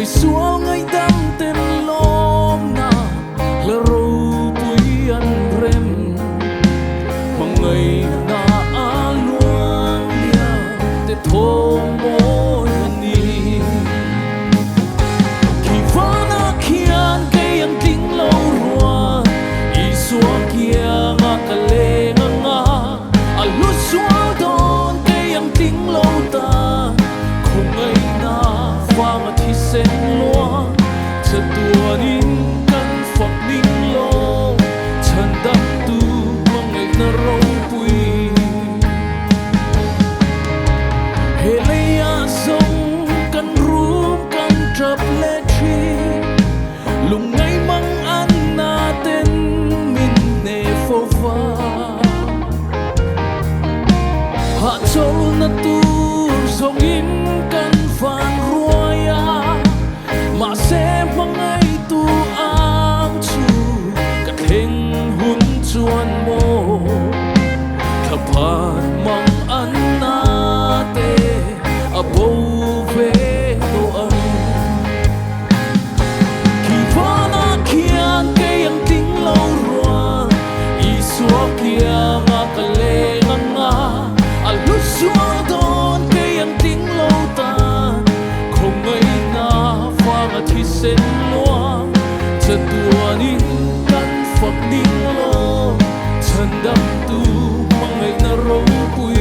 mi sual ngay đam tên lom na là râu tuổi ăn rem mà ngày na a luang lia te thô môi ni khi vana khian cây ăn tiếng lâu rùa i sual kia ngã cả lê ngã a lút sual đón cây ăn tiếng lâu ta không ngày na vang thi sen loa cha tua nin kan phật nin lo chan đam tu mang ngày na râu pui he leia sông kan rum kan trap le chi lung ngày mang an na tên min ne phô pha hạ châu na tu sông in kan phan ruaya mà sẽ mang ngày tu ang chu cắt hình hun chuan mô khắp phan mang an na te a bầu về đồ ăn khi vana khian cây ăn tiếng lâu rùa i xua kia ngã cả lê ngã a lút xua đón cây ăn tiếng lâu ta không ngày na vang thi sen loa cha tua nin kan phật nin lo chan đam tu mang ngày na râu pui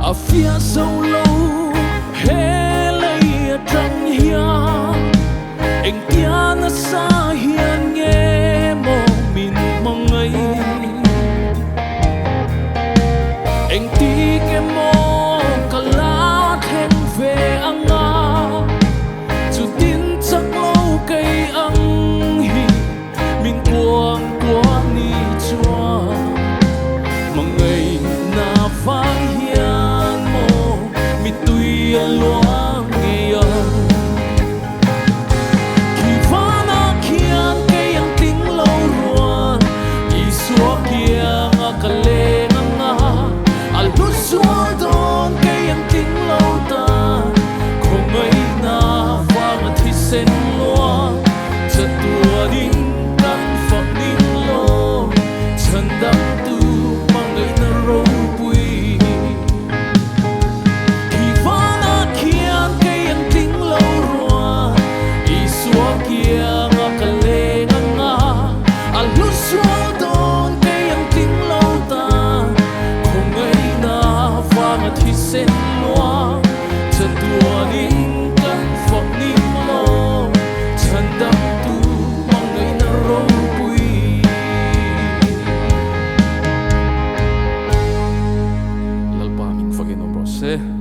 a phía sâu lâu hé lấy trăng hiang anh tia na xa hiền nghe mò mình mong ngày anh tí cái mò cả lá thêm về ăn ngà chú tin chắc lâu cây ăn hi mình quăng quăng đi chua mong ngày na phai hiền mò mi tuy loang nghe khi vana khian cây ăn tiếng lâu rùa i xua kia ngã cả lê ngã a lút xua đón cây ăn tiếng lâu ta không ngày na vang thi sen loa cha tua nin kan phật nin lo chan đam tu mang ngày na râu pui khi vana khian cây ăn tiếng lâu rùa i xua kia ngã cả lê ngã a lút xua đón cây ăn tiếng lâu ta không ngày na vang thi sen loa cha tua nin kan phật nin lo chan đam tu mang ngày na râu pui lalpa min fakin obrose